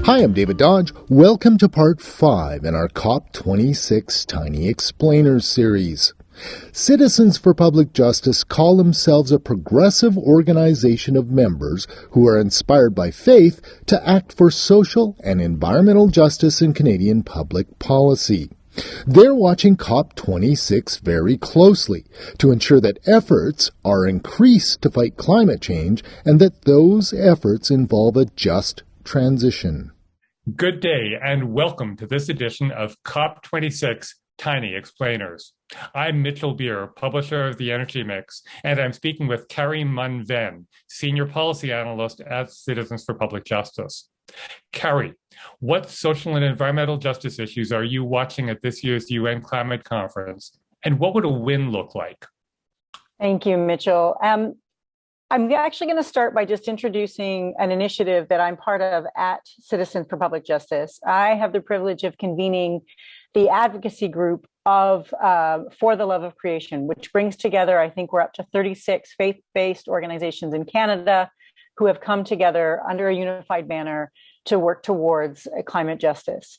Hi, I'm David Dodge. Welcome to Part 5 in our COP26 Tiny Explainers series. Citizens for Public Justice call themselves a progressive organization of members who are inspired by faith to act for social and environmental justice in Canadian public policy. They're watching COP26 very closely to ensure that efforts are increased to fight climate change and that those efforts involve a just transition. Good day and welcome to this edition of COP26 Tiny Explainers. I'm Mitchell Beer, publisher of The Energy Mix, and I'm speaking with Karri Munn-Venn, Senior Policy Analyst at Citizens for Public Justice. Karri, what social and environmental justice issues are you watching at this year's UN Climate Conference, and what would a win look like? Thank you, Mitchell. I'm actually going to start by just introducing an initiative that I'm part of at Citizens for Public Justice. I have the privilege of convening the advocacy group of For the Love of Creation, which brings together, I think we're up to 36 faith-based organizations in Canada who have come together under a unified banner to work towards climate justice.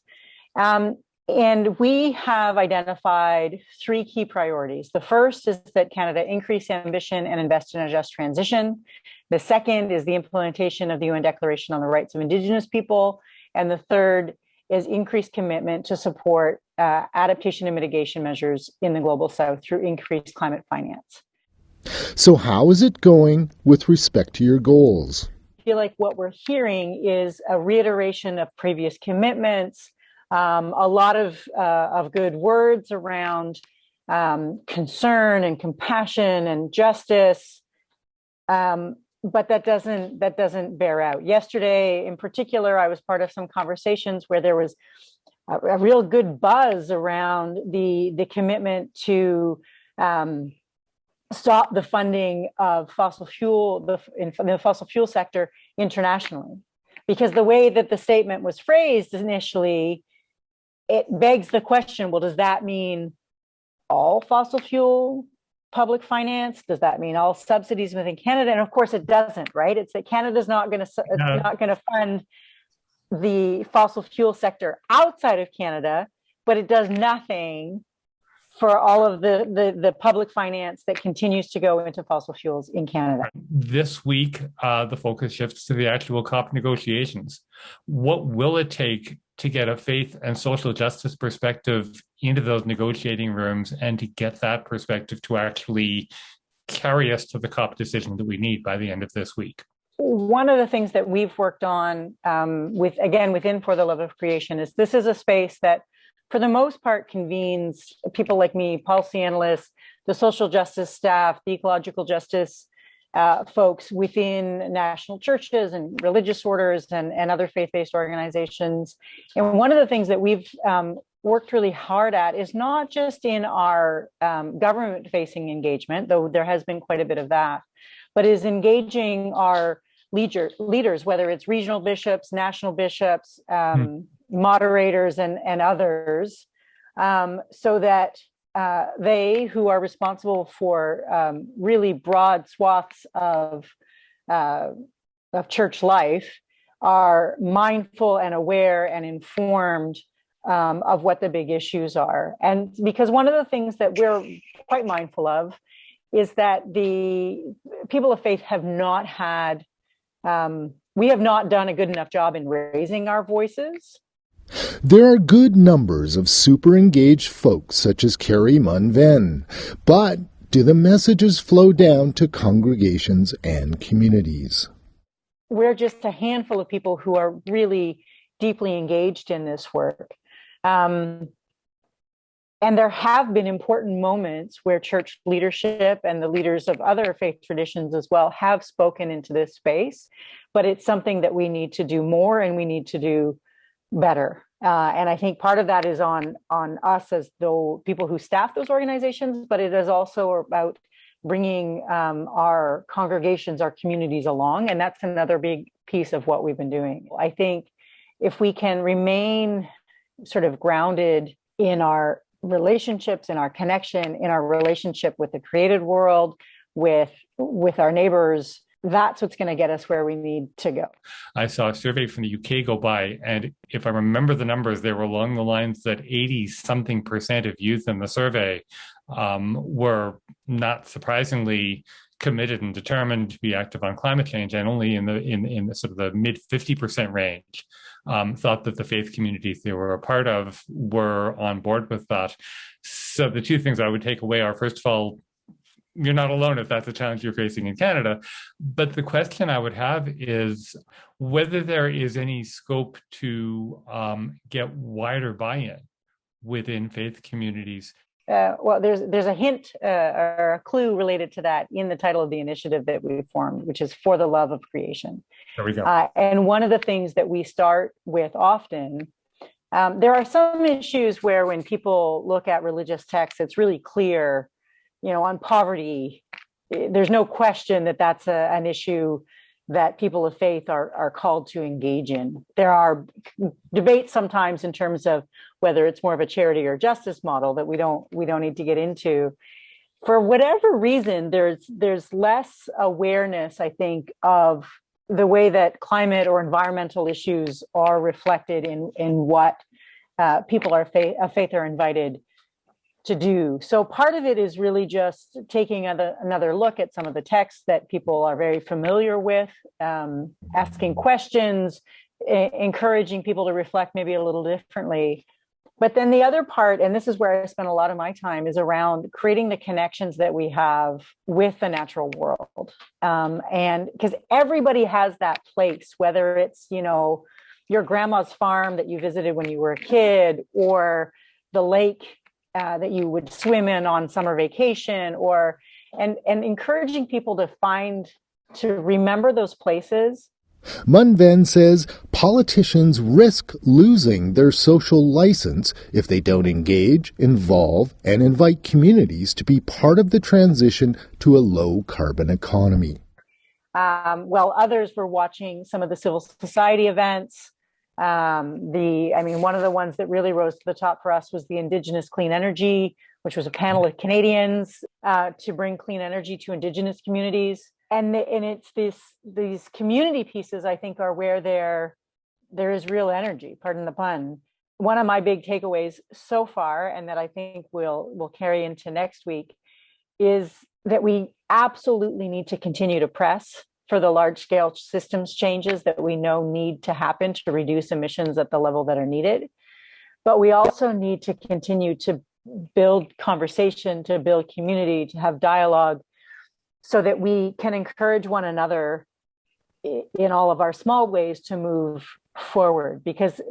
And we have identified three key priorities. The first is that Canada increase ambition and invest in a just transition. The second is the implementation of the UN Declaration on the Rights of Indigenous People. And the third is increased commitment to support adaptation and mitigation measures in the Global South through increased climate finance. So how is it going with respect to your goals? I feel like what we're hearing is a reiteration of previous commitments, a lot of good words around concern and compassion and justice, but that doesn't bear out. Yesterday, in particular, I was part of some conversations where there was a real good buzz around the commitment to stop the funding of fossil fuel in the fossil fuel sector internationally, because the way that the statement was phrased initially, it begs the question, well, does that mean all fossil fuel public finance? Does that mean all subsidies within Canada? And of course it doesn't, right? It's that Canada's not going to fund the fossil fuel sector outside of Canada, but it does nothing for all of the public finance that continues to go into fossil fuels in Canada. This week, the focus shifts to the actual COP negotiations. What will it take to get a faith and social justice perspective into those negotiating rooms and to get that perspective to actually carry us to the COP decision that we need by the end of this week? One of the things that we've worked on within For the Love of Creation is this is a space that for the most part convenes people like me, policy analysts, the social justice staff, the ecological justice folks within national churches and religious orders and other faith-based organizations. And one of the things that we've worked really hard at is not just in our government-facing engagement, though there has been quite a bit of that, but is engaging our leaders, whether it's regional bishops, national bishops, moderators and others, so that they who are responsible for really broad swaths of church life are mindful and aware and informed of what the big issues are. And because one of the things that we're quite mindful of is that the people of faith have not had, we have not done a good enough job in raising our voices. There are good numbers of super engaged folks such as Karri Munn-Venn, but do the messages flow down to congregations and communities? We're just a handful of people who are really deeply engaged in this work. And there have been important moments where church leadership and the leaders of other faith traditions as well have spoken into this space, but it's something that we need to do more and we need to do better. And I think part of that is on us as though people who staff those organizations, but it is also about bringing our congregations, our communities along. And that's another big piece of what we've been doing. I think if we can remain sort of grounded in our relationships, in our connection, in our relationship with the created world, with our neighbors, that's what's going to get us where we need to go. I saw a survey from the UK go by, and if I remember the numbers, they were along the lines that 80-something% of youth in the survey were not surprisingly committed and determined to be active on climate change, and only in the sort of the mid 50% range thought that the faith communities they were a part of were on board with that. So the two things I would take away are, first of all, you're not alone if that's a challenge you're facing in Canada. But the question I would have is whether there is any scope to get wider buy-in within faith communities. Well, there's a hint or a clue related to that in the title of the initiative that we formed, which is For the Love of Creation. There we go. And one of the things that we start with often, there are some issues where when people look at religious texts, it's really clear, on poverty, there's no question that that's an issue that people of faith are called to engage in. There are debates sometimes in terms of whether it's more of a charity or justice model that we don't need to get into. For whatever reason, there's less awareness, I think, of the way that climate or environmental issues are reflected in what people of faith are invited to do. So part of it is really just taking another look at some of the texts that people are very familiar with, asking questions, encouraging people to reflect maybe a little differently. But then the other part, and this is where I spend a lot of my time, is around creating the connections that we have with the natural world. And because everybody has that place, whether it's, your grandma's farm that you visited when you were a kid, or the lake that you would swim in on summer vacation, and encouraging people to remember those places. Munn-Venn says politicians risk losing their social license if they don't engage, involve, and invite communities to be part of the transition to a low-carbon economy. While others were watching some of the civil society events, one of the ones that really rose to the top for us was the Indigenous Clean Energy, which was a panel of Canadians to bring clean energy to Indigenous communities. And it's these community pieces, I think, are where there is real energy, pardon the pun. One of my big takeaways so far, and that I think we'll carry into next week, is that we absolutely need to continue to press for the large-scale systems changes that we know need to happen to reduce emissions at the level that are needed. But we also need to continue to build conversation, to build community, to have dialogue, so that we can encourage one another in all of our small ways to move forward. Because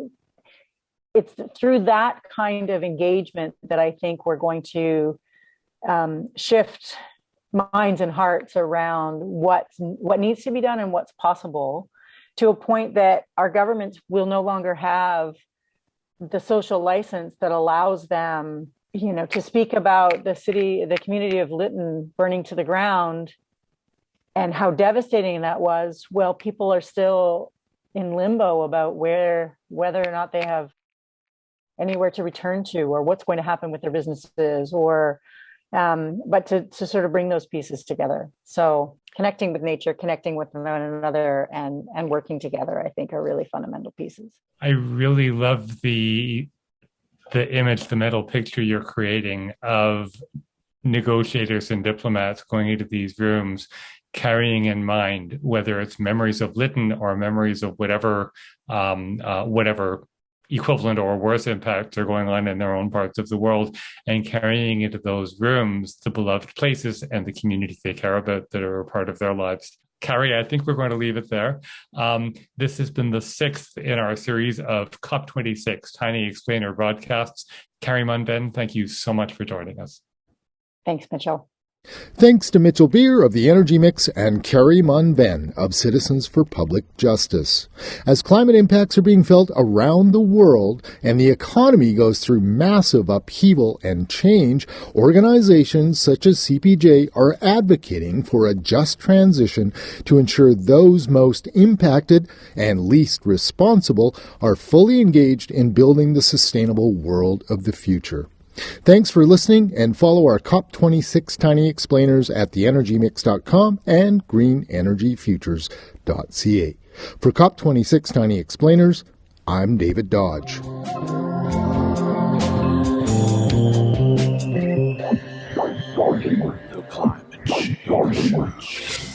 it's through that kind of engagement that I think we're going to shift minds and hearts around what needs to be done and what's possible, to a point that our governments will no longer have the social license that allows them, to speak about the community of Lytton burning to the ground and how devastating that was. Well, people are still in limbo about whether or not they have anywhere to return to, or what's going to happen with their businesses, but to sort of bring those pieces together. So connecting with nature, connecting with one another, and working together, I think, are really fundamental pieces. I really love the image, the mental picture you're creating of negotiators and diplomats going into these rooms, carrying in mind whether it's memories of Lytton or memories of whatever equivalent or worse impacts are going on in their own parts of the world, and carrying into those rooms the beloved places and the communities they care about that are a part of their lives. Karri, I think we're going to leave it there. This has been the 6th in our series of COP26 Tiny Explainer broadcasts. Karri Munn-Venn, thank you so much for joining us. Thanks, Mitchell. Thanks to Mitchell Beer of the Energy Mix and Karri Munn-Venn of Citizens for Public Justice. As climate impacts are being felt around the world and the economy goes through massive upheaval and change, organizations such as CPJ are advocating for a just transition to ensure those most impacted and least responsible are fully engaged in building the sustainable world of the future. Thanks for listening, and follow our COP26 Tiny Explainers at theenergymix.com and GreenEnergyFutures.ca. For COP26 Tiny Explainers, I'm David Dodge. The climate change.